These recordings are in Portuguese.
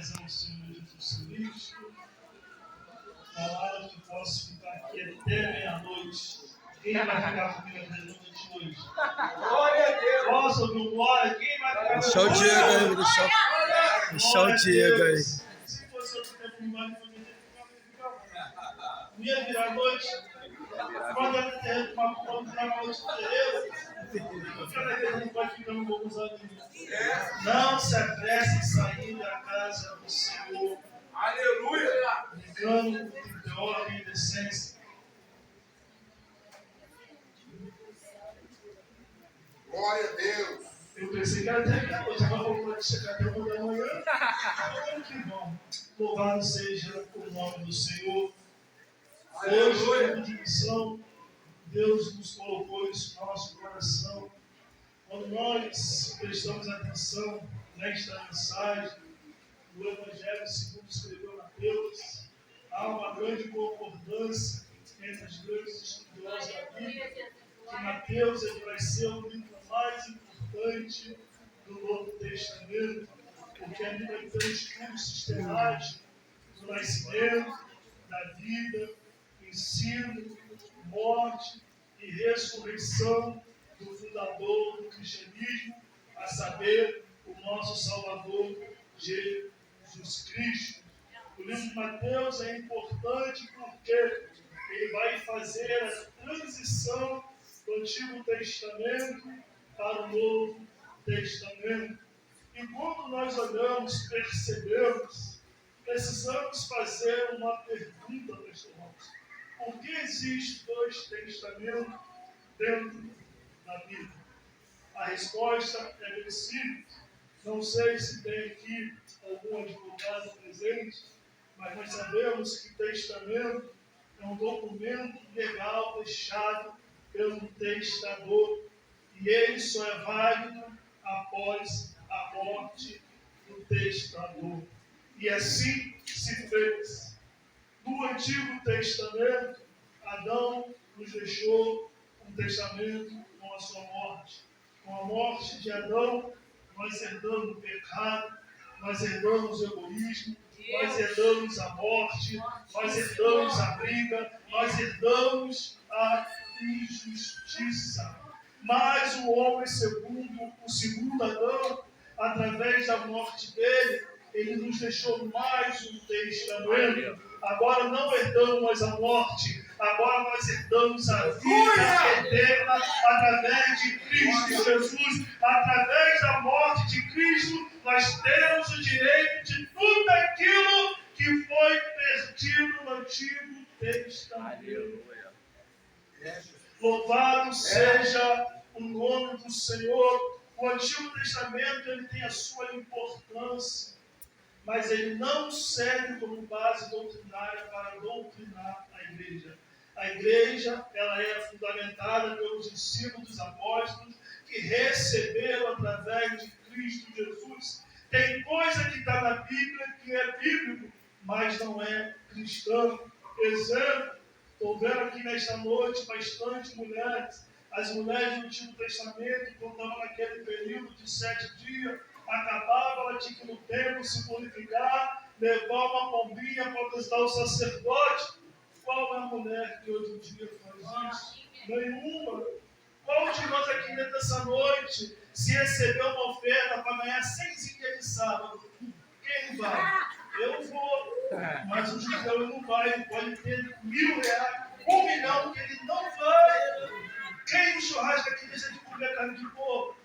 presença do Senhor Jesus Cristo. Palavra que posso ficar aqui até meia-noite. Quem vai ficar comigo até meia-noite hoje? Glória a Deus! Posso ouvir glória? Quem vai ficar comigo? Deixa o Diego aí, deixa o Diego aí. Se fosse outro tempo, não vai ficar. Não ia virar noite. Quando eu ter uma noite tereza, cada vez a gente vai ficando um pouco aninhos. Não se apresse em sair da casa do Senhor. Aleluia! Brincando de ordem e decência. Glória a Deus! Eu pensei que era até meia-noite, agora vou chegar até 1 da manhã. Que bom. Louvado seja o nome do Senhor. Hoje, tempo de missão, Deus nos colocou isso no nosso coração. Quando nós prestamos atenção nesta mensagem do Evangelho segundo escreveu Mateus, há uma grande concordância entre os grandes estudiosos da Bíblia, que Mateus ele vai ser o livro mais importante do Novo Testamento, porque a Bíblia tem estudos sistemáticos do nascimento, da vida, ensino, morte e ressurreição do fundador do cristianismo, a saber, o nosso Salvador Jesus Cristo. O livro de Mateus é importante porque ele vai fazer a transição do Antigo Testamento para o Novo Testamento. E quando nós olhamos, percebemos, precisamos fazer uma pergunta, meus irmãos. Por que existem 2 testamentos dentro da Bíblia? A resposta é bem simples. Não sei se tem aqui algum advogado presente, mas nós sabemos que testamento é um documento legal deixado pelo testador e ele só é válido após a morte do testador. E assim se fez. No Antigo Testamento, Adão nos deixou um testamento com a sua morte. Com a morte de Adão, nós herdamos o pecado, nós herdamos o egoísmo, nós herdamos a morte, nós herdamos a briga, nós herdamos a injustiça. Mas o homem segundo, o segundo Adão, através da morte dele, ele nos deixou mais um testamento. Agora não herdamos a morte, agora nós herdamos a vida eterna através de Cristo Jesus. Através da morte de Cristo, nós temos o direito de tudo aquilo que foi perdido no Antigo Testamento. Louvado seja o nome do Senhor. O Antigo Testamento ele tem a sua importância, mas ele não serve como base doutrinária para doutrinar a igreja. A igreja ela é fundamentada pelos ensinos dos apóstolos que receberam através de Cristo Jesus. Tem coisa que está na Bíblia que é bíblico, mas não é cristão. Exemplo, estou vendo aqui nesta noite bastante mulheres. As mulheres do Antigo Testamento, quando estavam naquele período de 7 dias, acabava, ela tinha que ir no templo se purificar, levar uma pombinha para visitar o sacerdote. Qual é a mulher que hoje em dia faz isso? Nenhuma. Qual de nós aqui dentro dessa noite, se receber uma oferta para ganhar 100 dias de sábado, quem vai? Eu vou, mas o judeu não vai, ele pode ter R$1.000, 1 milhão, que ele não vai. Quem no churrasco aqui deixa de comer carne de porco?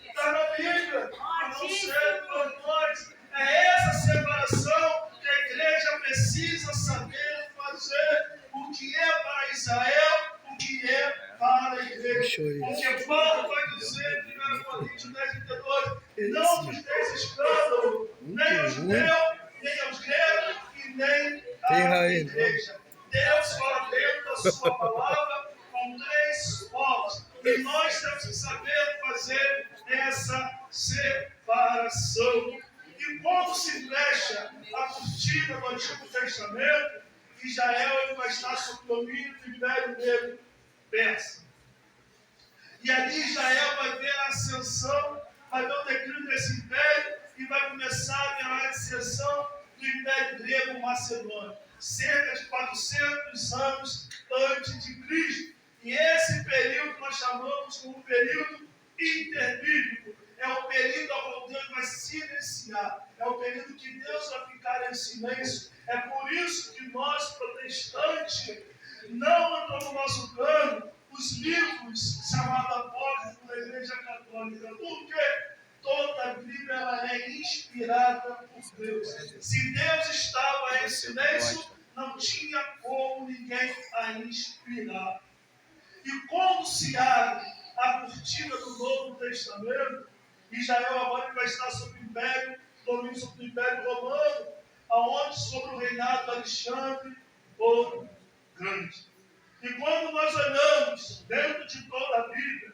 Está na Bíblia, mas não serve para nós. É essa separação que a igreja precisa saber fazer. O que é para Israel, o que é para a igreja. Porque Paulo vai dizer em 1 Coríntios 10:32, não vos deis escândalo, nem aos judeus, nem aos gregos e nem à igreja. Deus fala dentro da sua palavra com 3 povos. E nós temos que saber fazer essa separação. E quando se fecha a cortina do Antigo Testamento, Israel ele vai estar sob o domínio do Império Negro Persa. E ali Israel vai ver a ascensão, vai ver o declínio desse império, e vai começar a ascensão do Império Grego Macedônio, cerca de 400 anos antes de Cristo. E esse período nós chamamos como período interbíblico. É o período ao qual Deus vai silenciar. É o período que Deus vai ficar em silêncio. É por isso que nós, protestantes, não entram no nosso plano os livros chamados apócrifos da Igreja Católica. Por quê? Toda a Bíblia ela é inspirada por Deus. Se Deus estava em silêncio, não tinha como ninguém a inspirar. E quando se abre a cortina do Novo Testamento, Israel agora vai estar sob o Império, domínio sobre o Império Romano, aonde sobre o reinado de Alexandre o Grande. E quando nós olhamos dentro de toda a Bíblia,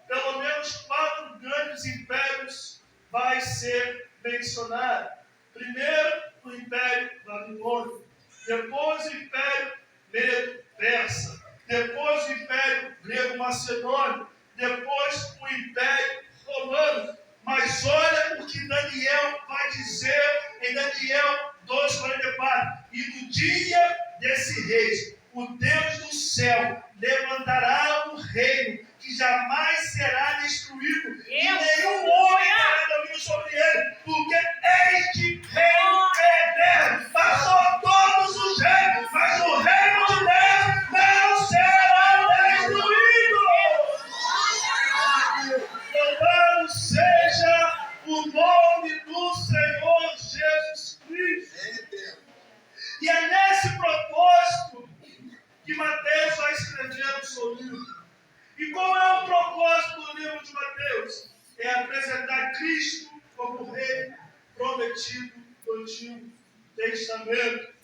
pelo menos 4 grandes impérios vai ser mencionado. Primeiro, o Império Babilônico. Depois, o Império Medo-Persa. Depois, o Império Grego-Macedônio. Depois, o Império Romano. Mas olha o que Daniel vai dizer em Daniel 2,44. E no dia desse rei, o Deus do céu levantará um reino que jamais será destruído, e nenhum homem terá domínio sobre ele, porque este reino é eterno. Passou todos os reinos, mas o reino de Deus não será destruído. Louvado seja o nome do Senhor Jesus Cristo. E é nesse propósito que Mateus vai escrever o seu livro. E qual é o propósito do livro de Mateus? É apresentar Cristo como Rei prometido do Antigo Testamento.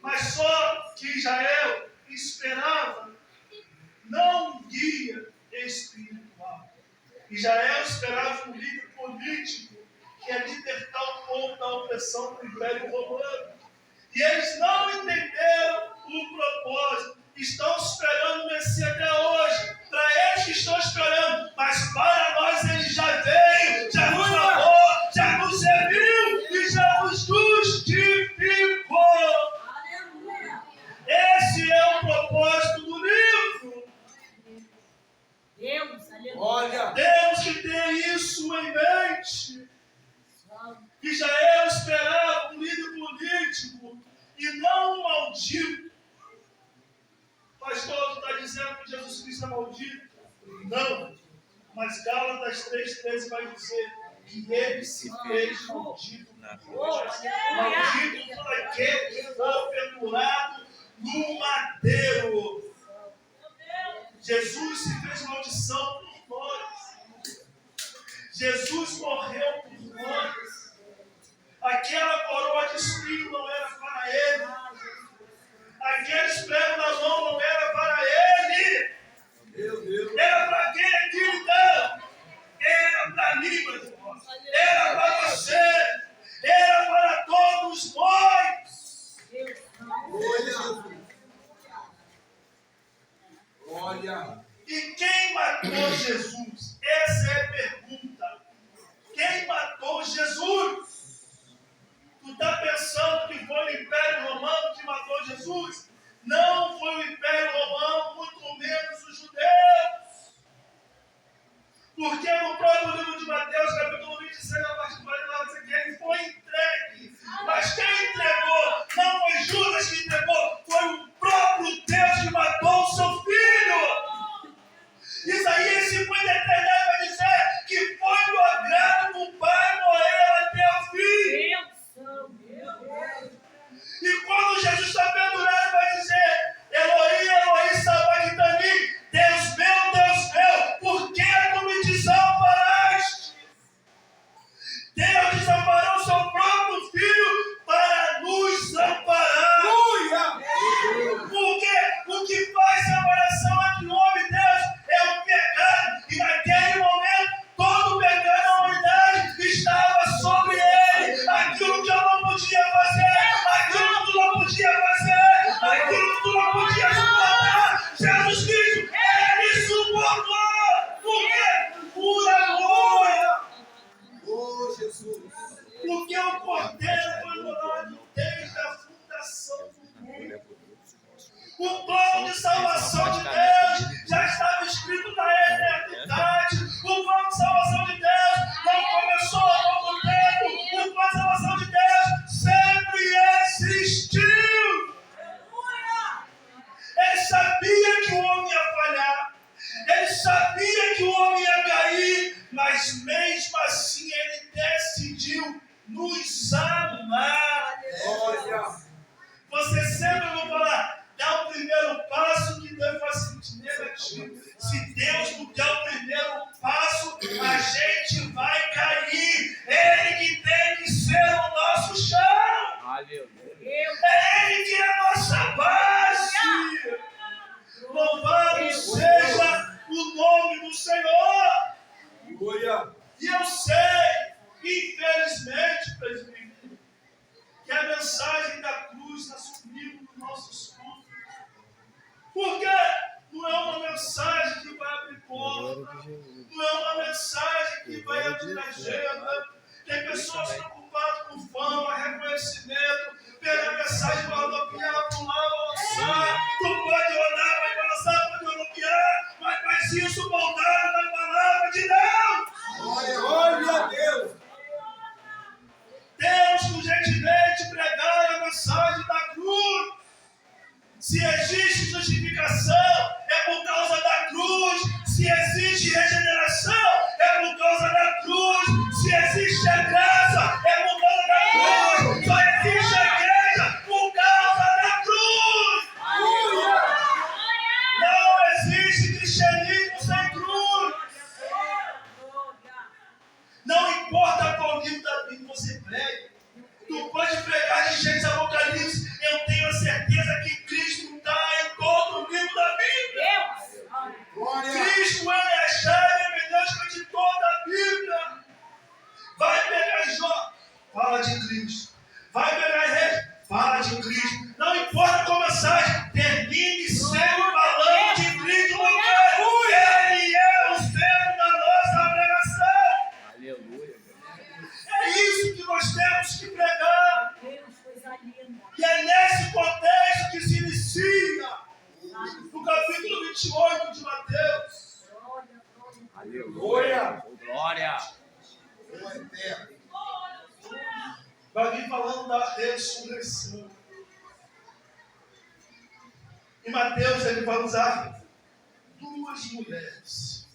Mas só que Israel esperava não um guia espiritual. Israel esperava um líder político que ia libertar o povo da opressão do Império Romano. E eles não entenderam o propósito. Estão esperando o Messias até hoje. Para eles que estão esperando. Mas para nós ele já veio, já nos lavou, já nos serviu e já nos justificou. Esse é o propósito do livro. Deus que tem isso em mente. Israel esperava um líder político e não um maldito. O pastor está dizendo que Jesus Cristo é maldito? Não. Mas Gálatas 3,13 vai dizer que ele se fez maldito. Maldito por aquele que foi pendurado no madeiro. Jesus se fez maldição por nós. Jesus morreu por nós. Aquela coroa de espinho não era para ele. Aqueles pregos na mão não era para ele. Era para quem aqui então? Era para mim, meu irmão. Era para você. Era para todos nós. Glória. E quem matou Jesus? Essa é a pergunta. Quem matou Jesus? Tu está pensando que amar. Você sempre vai falar, dá o primeiro passo que Deus vai sentir negativo. Se Deus não der o primeiro passo, a gente vai cair. Ele que tem que ser o nosso chão. É Ele que é a nossa base. Louvado seja o nome do Senhor. E eu sei, infelizmente, presbítero, que a mensagem da cruz está subindo nos nossos cultos. Porque não é uma mensagem que vai abrir porta, não é uma mensagem que vai abrir agenda. Tem pessoas preocupadas com fama, reconhecimento, pegar a mensagem para rodopiar, pular, balançar. Tu pode orar, vai balançar, pode rodopiar, mas faz isso moldado na palavra de Deus. Glória a Deus. Temos que urgentemente pregar a mensagem da cruz. Se existe justificação, é por causa da cruz. Se existe regeneração, é por causa da cruz. Se existe a graça, é por causa da cruz. Só existe a igreja por causa da cruz. Não existe cristianismo sem cruz. Não importa qual livro da Bíblia você prega. Tu pode pregar de Gênesis a Apocalipse. Eu tenho a certeza que Cristo está em todo o livro da Bíblia. Cristo ele é a chave hermenêutica de toda a Bíblia. Vai pegar Jó, fala de Cristo. Vai pegar Reis, fala de Cristo. Não importa qual mensagem, termine sempre falando de Cristo, porque Ele é o centro da nossa pregação. É isso que nós temos que pregar. E é nesse contexto que se inicia no capítulo 28 de Mateus. Glória. Vai vir falando da ressurreição. Em Mateus ele vai usar duas mulheres.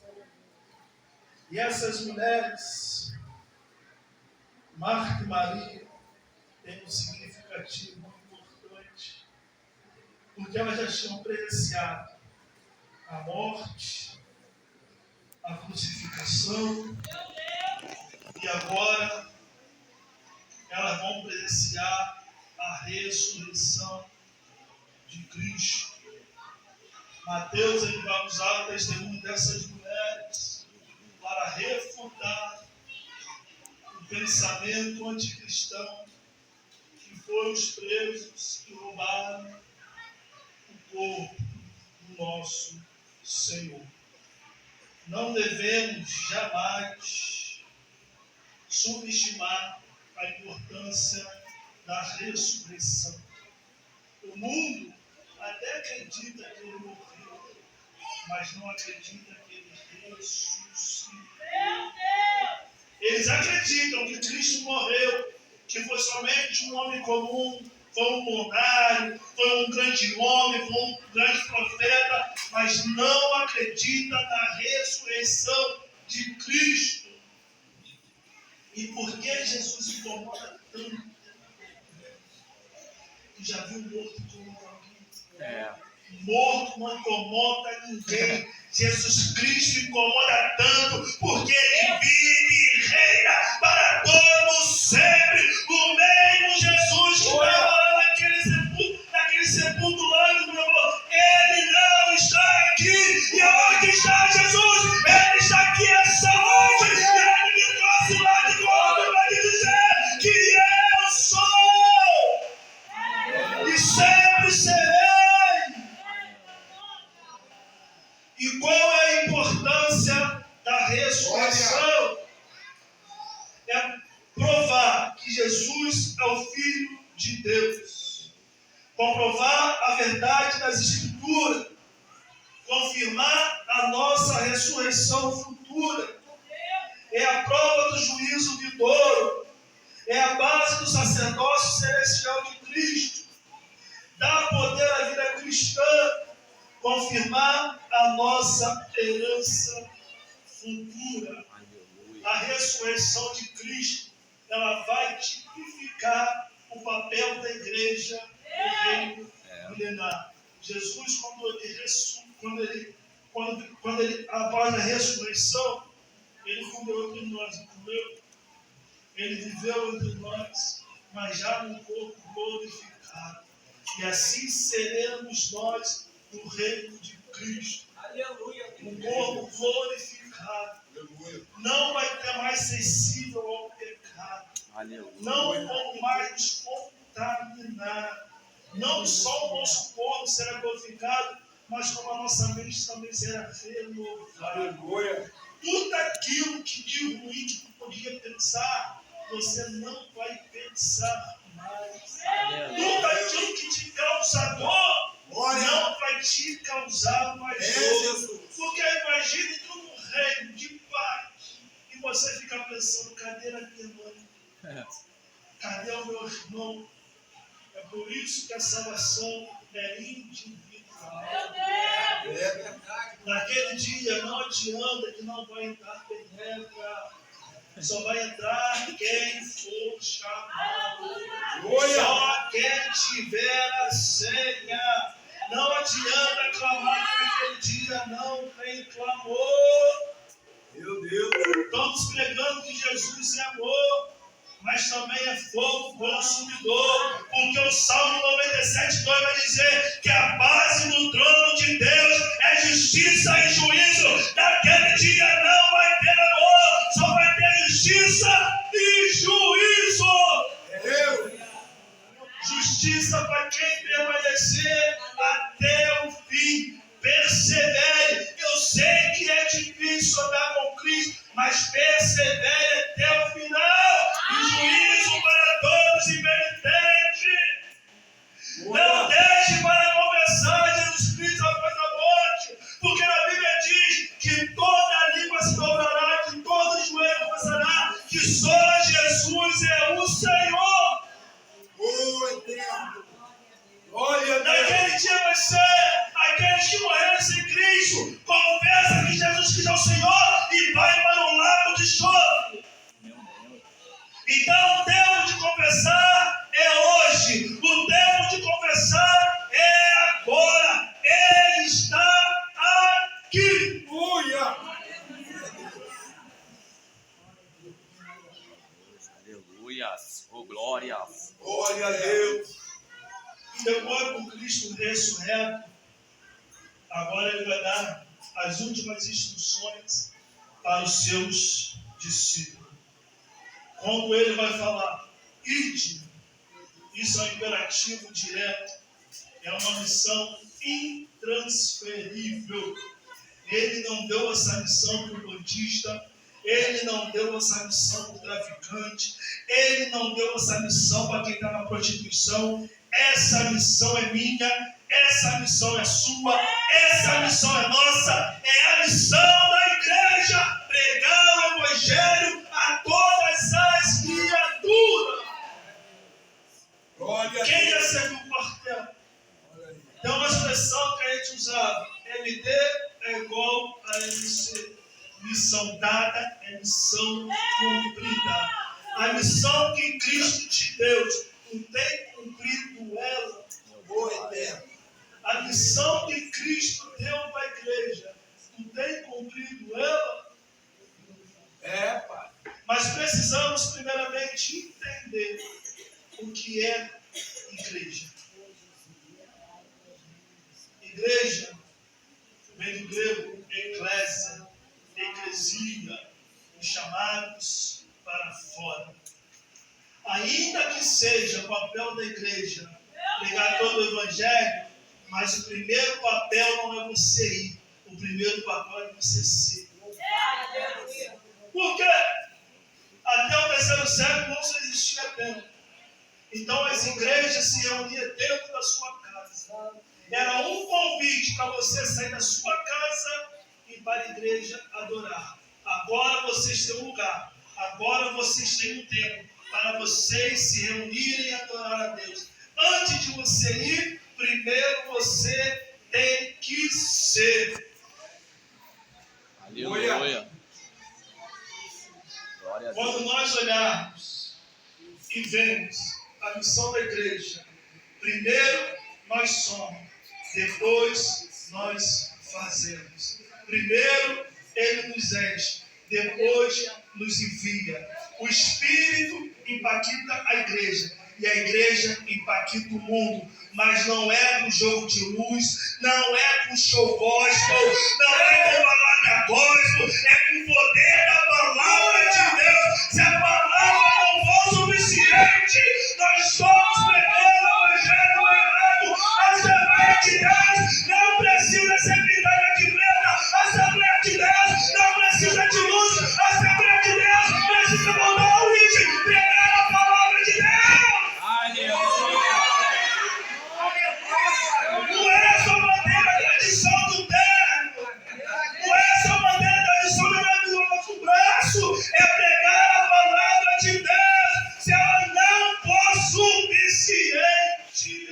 E essas mulheres, Marta e Maria, têm um significativo muito importante, porque elas já tinham presenciado a morte, a crucificação, e agora elas vão presenciar a ressurreição de Cristo. Mateus ele vai usar o testemunho dessas mulheres para refutar o pensamento anticristão que foi os presos que roubaram o corpo do nosso Senhor. Não devemos jamais subestimar a importância da ressurreição. O mundo até acredita que ele morreu, mas não acredita que ele ressuscitou. Eles acreditam que Cristo morreu, que foi somente um homem comum, foi um monário, foi um grande homem, foi um grande profeta, mas não acredita na ressurreição de Cristo. E por que Jesus incomoda tanto? Que já viu morto incomodar alguém? Morto não incomoda ninguém. Jesus Cristo incomoda tanto porque Ele vive e reina para todos sempre. O mesmo Jesus que estava lá naquele sepulcro lá no meu, Ele não está aqui. E onde está Jesus? Ele está aqui essa noite. E Ele me trouxe lá de volta para dizer que eu sou e sempre serei. E qual é a importância da ressurreição? É provar que Jesus é o Filho de Deus. Comprovar a verdade das Escrituras. Confirmar a nossa ressurreição futura. É a prova do juízo vindouro. É a base do sacerdócio celestial de Cristo. Dá poder à vida cristã. Confirmar a nossa herança futura. A ressurreição de Cristo, ela vai tipificar explicar o papel da igreja no reino milenar. Jesus, quando ele após a ressurreição, ele comeu entre nós, comeu. Ele viveu entre nós, mas já num corpo glorificado. E assim seremos nós no reino de Cristo. Aleluia. Um corpo glorificado. Aleluia. Não vai ter mais sensível ao pecado. Aleluia. Não vão mais nos contaminar. Não só o nosso corpo será glorificado, mas como a nossa mente também será renovada. Aleluia. Tudo aquilo que de ruim que tu podia pensar, você não vai pensar mais. Tudo aquilo que te causa dor, não vai te causar mais dor. Jesus. Porque imagine tu num reino de paz e você fica pensando, cadê a minha mãe? Cadê o meu irmão? É por isso que a salvação é individual. É verdade. Naquele dia não adianta que não vai entrar penetra. Só vai entrar quem for chamado. Só quem tiver a senha. Não adianta clamar que naquele dia não tem clamor. Meu Deus. Estamos pregando que Jesus é amor, mas também é fogo consumidor. Porque o Salmo 97:2 vai dizer que a base do trono de Deus é justiça e juízo. Naquele dia não vai ter amor, só vai ter justiça e juízo. Deus. Justiça para quem permanecer até o fim. Persevere. Eu sei que é difícil andar com Cristo, mas persevere até o final. E juízo para todos impenitentes. Não deixe para confessar Jesus Cristo após a morte, porque na Bíblia diz que toda língua se dobrará, que todo joelho confessará que só Jesus é o Senhor. Oh, eterno. Glória a Deus. Naquele dia vai ser aqueles que morreram sem Cristo, confessa que Jesus Cristo é o Senhor e vai para um lago de choro. Então o tempo de confessar é hoje, o tempo de confessar é agora. Ele está aqui. Aleluia. Aleluias. Oh, glórias. Glória a Deus. Depois com Cristo ressurreto, agora ele vai dar as últimas instruções para os seus discípulos. Quando ele vai falar, ide, isso é um imperativo direto, é uma missão intransferível. Ele não deu essa missão para o bandista, ele não deu essa missão para o traficante, ele não deu essa missão para quem está na prostituição. Essa missão é minha, essa missão é sua, essa missão é nossa, é a missão da igreja, pregar o evangelho a todas as criaturas. Glória a Quem já Deus. serviu o quartel? Tem uma expressão que a gente usava, MD é igual a MC. Missão dada é missão cumprida. A missão que Cristo te deu, tu tem cumprido ela. Oh, eterno. A missão que Cristo deu para a igreja, tu tem cumprido ela. É, Pai. Mas precisamos primeiramente entender o que é igreja. Igreja vem do grego eclésia, eclesia, os chamados para fora. Ainda que seja o papel da igreja pregar todo o evangelho, mas o primeiro papel não é você ir, o primeiro papel é você ser. Por quê? Até o terceiro século não se existia templo. Então as igrejas se reuniam dentro da sua casa. Era um convite para você sair da sua casa e ir para a igreja adorar. Agora vocês têm um lugar. Agora vocês têm um tempo para vocês se reunirem e adorar a Deus. Antes de você ir, primeiro você tem que ser. Aleluia. Glória a Deus. Quando nós olharmos e vemos a missão da igreja. Primeiro nós somos, depois nós fazemos. Primeiro Ele nos enche, depois nos envia. O Espírito impacta a igreja e a igreja impacta o mundo. Mas não é com jogo de luz, não é com show gospel, não é com balada gospel, é com o poder da palavra de Deus. Se a palavra não for suficiente, nós estamos pregando o evangelho errado. A Assembleia de Deus não precisa ser pintada de preta. A Assembleia de Deus não precisa de luz. A Assembleia de Deus precisa voltar ao ritmo, pregar a palavra de Deus. Não é só manter a tradição do terno, não é só manter a tradição do nosso braço, é pregar a palavra de Deus. Se ela não for suficiente.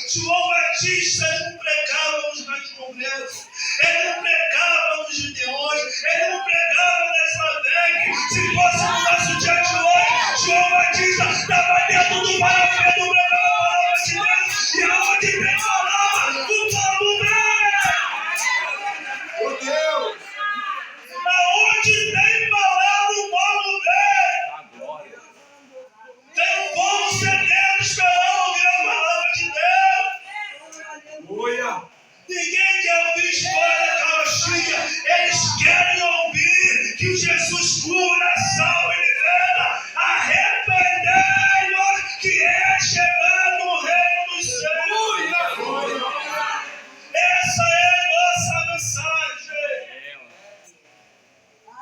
João Batista, ele não pregava nos grandes congressos, ele não pregava nos gideões, ele não pregava nas Lavec. Se fosse no nosso dia de hoje, João Batista estava dentro do parapeito pregando a palavra de Deus. E aonde tem palavra, o povo prega. Meu Deus! Aonde tem palavra, o povo vem. Tem um povo sedento esperando ouvir a palavra de Deus. Aleluia! Ninguém quer ouvir história da carochinha. Eles querem ouvir que Jesus cura, salva e liberta. Arrependei-vos, que é chegado o reino dos céus. Essa é a nossa mensagem.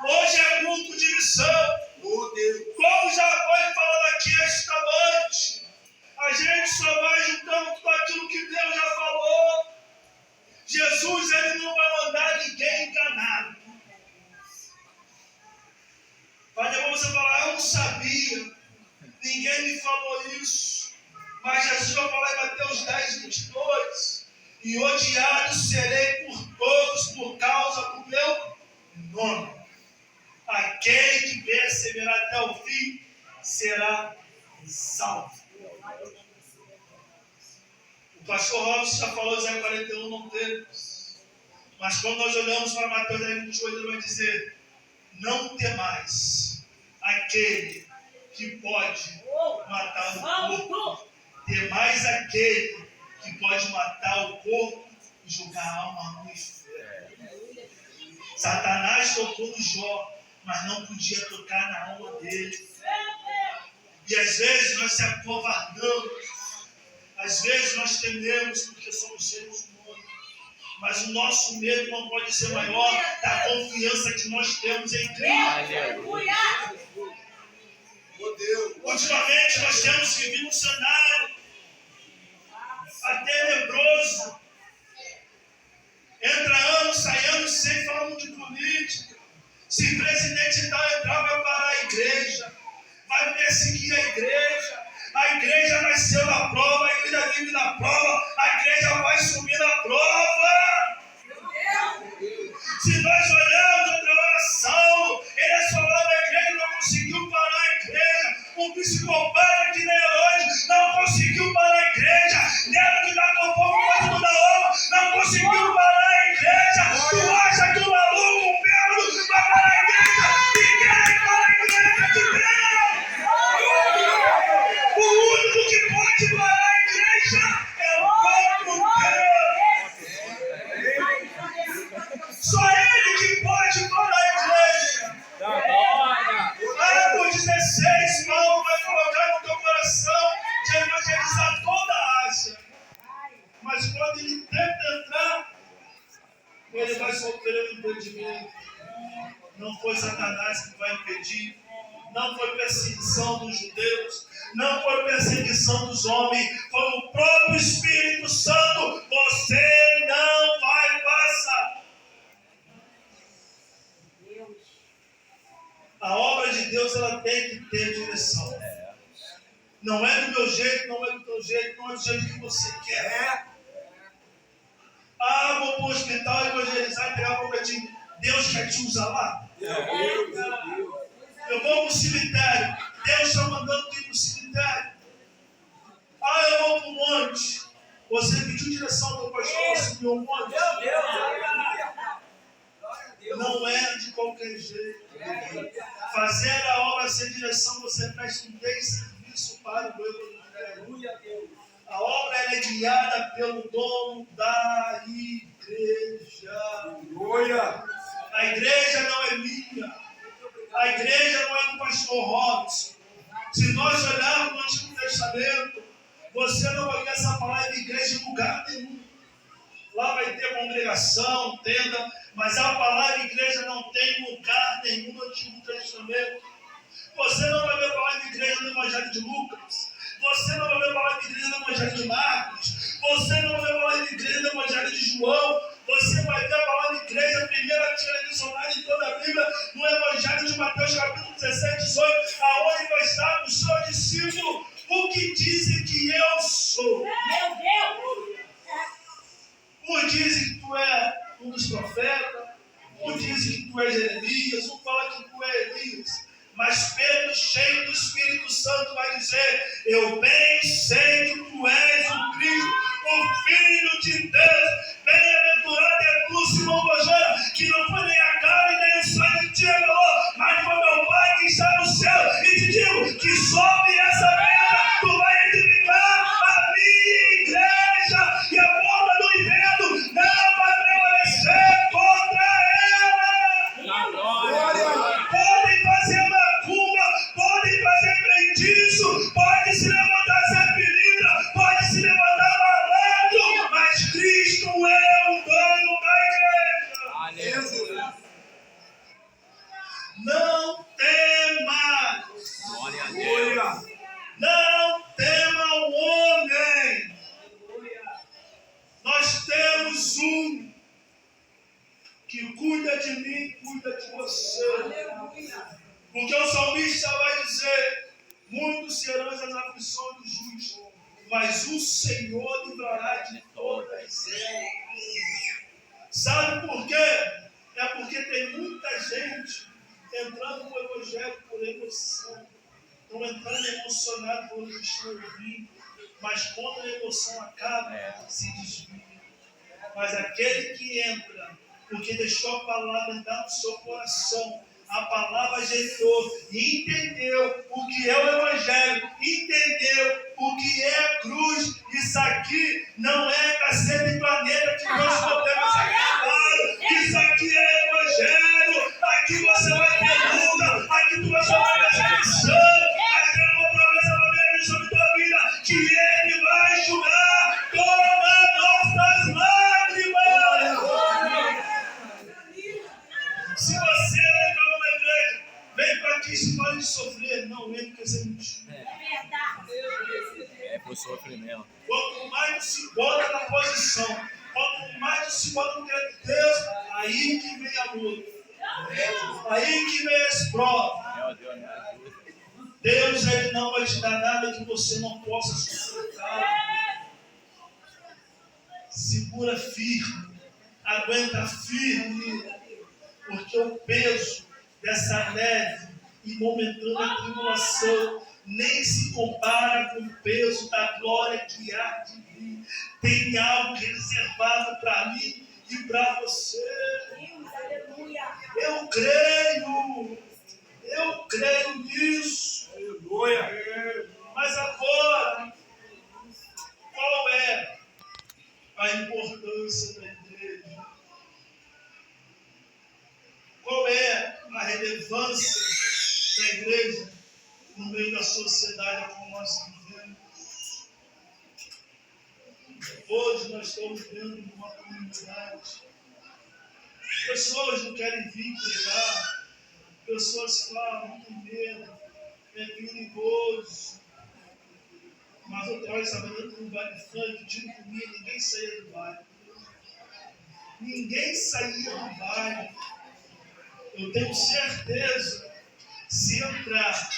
Hoje é culto de missão. Meu Deus! Como já foi falado aqui esta noite, a gente só vai juntando tudo aquilo que Deus já falou. Jesus, ele não vai mandar ninguém enganado. Mas depois você falar, eu não sabia, ninguém me falou isso. Mas Jesus vai falar em Mateus 10, 22. E odiado serei por todos por causa do meu nome. Aquele que perseverar até o fim será salvo. O pastor Robson já falou, Isaías 41 não temos. Mas quando nós olhamos para Mateus 10, 28, ele vai dizer: não temais aquele que pode matar o corpo, temais aquele que pode matar o corpo e jogar a alma no inferno. Satanás tocou no Jó, mas não podia tocar na alma dele. E às vezes nós se acovardamos, às vezes nós tememos porque somos seres humanos, mas o nosso medo não pode ser maior da confiança que nós temos em Cristo. Meu Deus! Ultimamente nós temos vivido um cenário tenebroso. Entra anos, sai anos sem falando de política. Se presidente tal entrar, vai parar a igreja, vai perseguir a igreja. A igreja nasceu na prova, a igreja vive na prova, a igreja vai subir na prova. Se nós olharmos outra oração, ele é só lá na igreja, não conseguiu parar a igreja. Um psicopata de Neurônio não conseguiu parar a igreja. Nero que está com fogo quase toda hora, não conseguiu parar a igreja. Tu acha que o maluco, o bêbado, vai parar a igreja? Ninguém para a igreja de Deus. O único que pode parar a igreja é o próprio Deus. Só ele que pode parar a igreja. Atos 16, Paulo vai colocar no teu coração de evangelizar toda a Ásia. Mas quando ele tenta entrar, ele vai sofrer o impedimento. Não foi Satanás que vai impedir. Não foi perseguição dos judeus. Não foi perseguição dos homens. Foi o próprio Espírito Santo. Você não vai passar. A obra de Deus, ela tem que ter direção. Não é do meu jeito, não é do teu jeito, não é do jeito que você quer. Ah, vou para o hospital evangelizar e pegar para o cantinho. Deus quer te usar lá? Eu vou para o cemitério. Deus está mandando tu ir para o cemitério. Ah, eu vou para o monte. Você pediu direção do pastor, subiu o monte. Não é de qualquer jeito. Fazer a obra sem direção, você presta um desserviço para o evangelho. A obra é guiada pelo dono da igreja. A igreja não é minha. A igreja não é do pastor Robson. Se nós olharmos no Antigo Testamento, você não vai ver essa palavra igreja em lugar nenhum. Lá vai ter congregação, tenda, mas a palavra igreja não tem lugar nenhum no Antigo Testamento. Você não vai ver a palavra igreja no Evangelho de Lucas. Você não vai ver a palavra igreja no Evangelho de Marcos. Você não vai ver a palavra igreja no Evangelho de João. Você vai ver a palavra igreja, a primeira tira missionária em toda a Bíblia, no Evangelho de Mateus, capítulo 17, 18, aonde vai estar o seu discípulo, o que dizem que eu sou. Meu Deus! Uns dizem que tu é um dos profetas, uns dizem que tu é Jeremias, um fala que tu é Elias. Mas Pedro, cheio do Espírito Santo, vai dizer: eu bem sei que tu és o Cristo, o Filho de Deus. Bem-aventurado é tu, Simão Barjona, que não foi nem a carne nem o sangue que te revelou, mas foi meu Pai que está no céu. E te digo que sobre essa pedra tu vai edificar a minha igreja, e a porta do inferno não vai prevalecer contra ela. Podem fazer macumba, podem fazer feitiço, pode se levantar serpilina, pode se levantar malandro, mas Cristo é o dono da igreja. Não temas. Glória a Deus. Não tema o homem. Nós temos um que cuida de mim, cuida de você. Porque o salmista vai dizer: muitos serão as aflições do justo, mas o Senhor livrará de todas elas. Sabe por quê? É porque tem muita gente entrando no Evangelho por emoção. Estão entrando emocionados por onde estão ouvindo, mas quando a emoção acaba, se desvia. Mas aquele que entra, porque deixou a palavra entrar no seu coração, a palavra gerou e entendeu o que é o Evangelho, entendeu o que é a cruz. Isso aqui não é cacete de planeta que nós podemos acabar. Isso aqui é Evangelho. Aqui você vai ter luta, aqui tu vai sofrer perseguição. Aqui é uma promessa para mim sobre tua vida, que Ele vai julgar todas nossas lágrimas. Se você entrar numa igreja, vem para aqui se pode sofrer. Não, vem porque você mentiu. É por sofrimento. Quanto mais tu se bota na posição, quanto mais tu se bota no querer de Deus, aí que vem a luta. Aí que vem as provas. Meu Deus, me ajuda. Deus, Ele não vai te dar nada que você não possa suportar. Segura firme, aguenta firme, porque o peso dessa leve e momentânea tribulação nem se compara com o peso da glória que há de vir. Tem algo reservado para mim e para você. Eu creio nisso. Mas agora, qual é a importância da igreja? Qual é a relevância da igreja no meio da sociedade como nós vivemos? Hoje nós estamos vivendo numa comunidade. Pessoas não querem vir pregar. Pessoas falam com medo, é perigoso. Mas outra hora estava dentro de um baile funk, digo comigo, ninguém saía do baile. Ninguém saía do baile. Eu tenho certeza, se entrar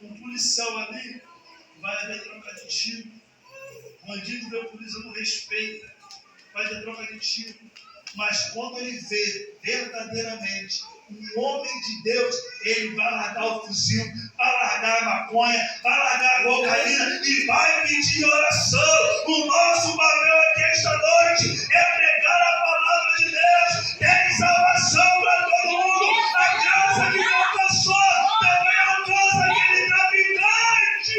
um policial ali, vai haver troca de tiro. Bandido vê o polícia, não respeita, vai ter troca de tiro. Mas quando ele vê verdadeiramente um homem de Deus, ele vai largar o fuzil, vai largar a maconha, vai largar a cocaína e vai pedir oração. O nosso papel aqui esta noite é pregar a palavra de Deus. Tem salvação para todo mundo. A graça que não alcançou também alcança aquele traficante.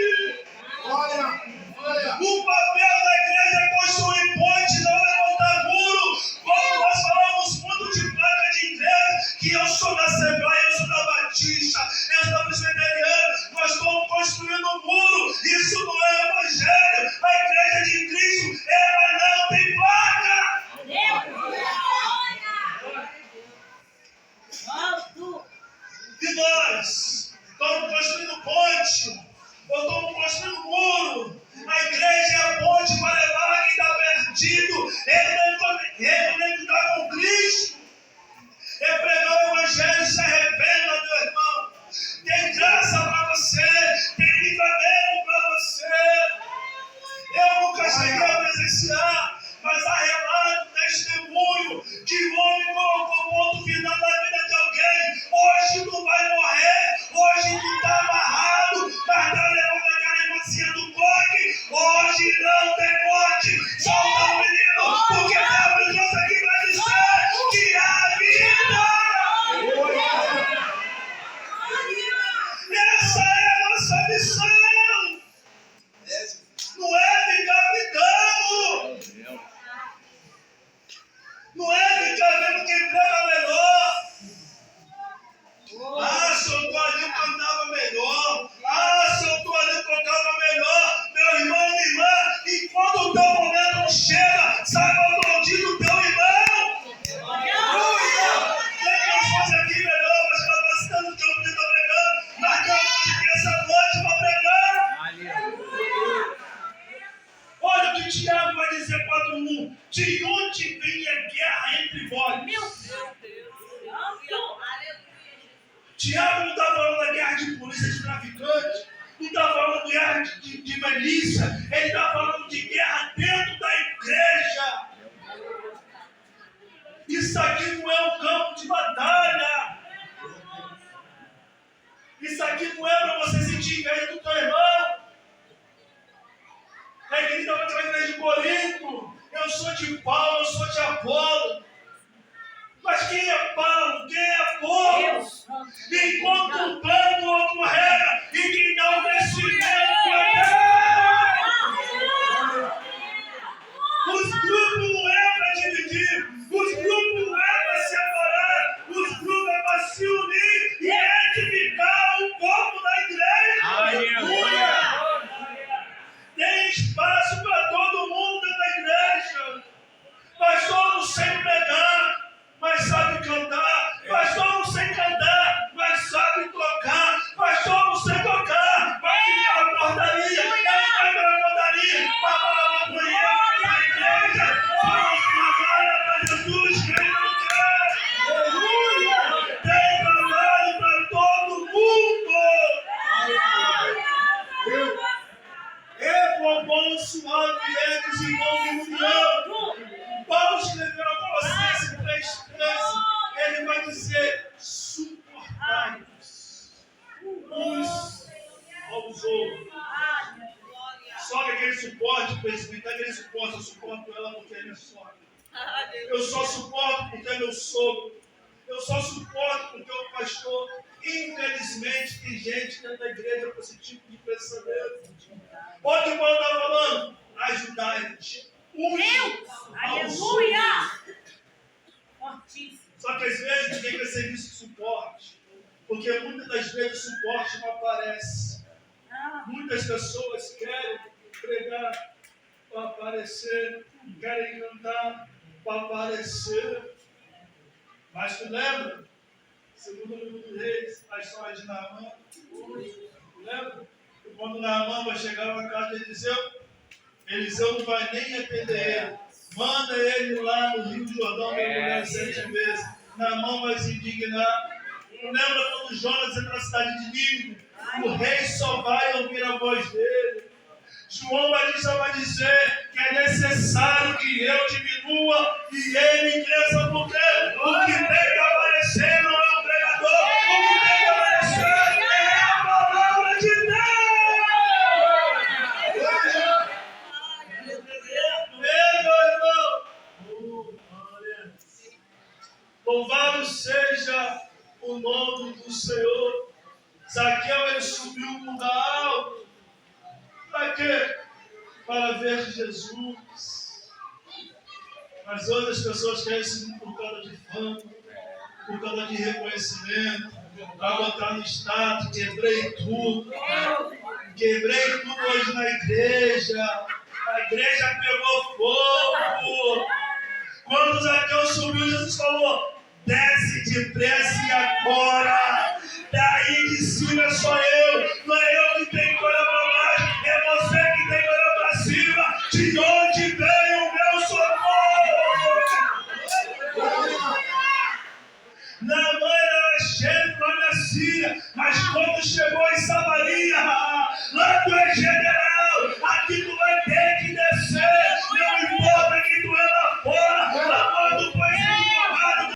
O papel da igreja é construir ponte, não é montar muro. Como nós falamos muito de placa de igreja, que eu sou da Assembleia, eu sou da Batista, eu sou presbiteriano, nós estamos construindo um muro. Isso não é evangelho. A igreja de Cristo, ela não tem placa. E nós estamos construindo ponte, ou estamos construindo muro. A igreja é a ponte para levar quem está perdido. Ele tem que estar com Cristo. É pregar o evangelho, se arrependa, meu irmão. Tem graça para você, tem livramento para você. Eu nunca cheguei a presenciar, mas há relato, testemunho, que o homem colocou ponto final na vida de alguém. Hoje tu vai morrer, hoje tu está amarrado, mas está levando aquela emoção do coque. Hoje não tem morte, solta o menino, porque Deus trouxe aqui para dizer que há vida. Essa é a nossa missão. Não é ficar gritando. Não é ficar vendo quem prega melhor. Ah, se eu estou ali, eu cantava melhor. Ah, se eu estou ali, eu tocava melhor. Meu irmão, minha irmã, enquanto o teu momento não chega, saiba aplaudir o teu irmão. Tem pessoas aqui melhor, mas capacitando o que eu estou pregando, marcando aqui essa noite para pregar. Olha o que Tiago vai dizer 4:1. De onde vem a guerra entre vós? Meu Deus. Tiago não está falando da guerra de polícia de traficantes, não está falando de guerra de milícia, ele está falando de guerra dentro da igreja. Isso aqui não é um campo de batalha. Isso aqui não é para você sentir inveja do teu irmão. A igreja estava naquela igreja de Corinto. Eu sou de Paulo, eu sou de Apolo. Mas quem é Paulo? Quem é Apolo? Enquanto um plano, o outro rega, e quem dá o crescimento é Deus. Os grupos não é para dividir, os grupos não é para separar, os grupos é para se unir e edificar o corpo da igreja. Aleluia! Tem espaço para todo mundo dentro da igreja. Pastor não sei pregar, mas sabe cantar. Pastor não sei cantar, mas sabe tocar. Pastor não sei tocar, vai criar a portaria. Ele vai para a portaria, para falar uma punheta na igreja. Fala uma glória para Jesus, quem não quer. Aleluia! Tem trabalho para todo mundo. O bom, suave é desenvolve união. Paulo escreveu a Colossenses 3:13. Ele vai dizer: suportai-vos uns aos outros. Só que aquele suporte, presbítero, aquele suporte, eu suporto ela porque é minha sogra. Eu só suporto porque é meu sogro. Eu só suporto porque é o pastor. Infelizmente, tem gente dentro da igreja com esse tipo de pensamento. Olha o que o Paulo está falando. Ajudai-nos. Aleluia! Fortíssimo. Só que às vezes ninguém quer serviço de suporte. Porque muitas das vezes o suporte não aparece. Muitas pessoas querem pregar para aparecer. Querem cantar para aparecer. Mas tu lembra? Segundo o livro dos Reis, a história de Naamã. Lembra? Quando Naamã vai chegar na casa de Eliseu não vai nem atender ele. Manda ele lá no Rio Jordão mergulhar 7 vezes. Naamã vai se indignar. Lembra quando Jonas entra na cidade de Nínive? O rei só vai ouvir a voz dele. João Batista vai dizer que é necessário que eu diminua e ele cresça, porque o que tem que aparecer não é um pregador. Zaqueu, ele subiu um lugar alto. Para quê? Para ver Jesus. Mas hoje as pessoas querem subir por causa de fama, por causa de reconhecimento, para botar no status. Quebrei tudo hoje na igreja. A igreja pegou fogo. Quando Zaqueu subiu, Jesus falou: desce depressa e agora. Daí de cima sou eu, não é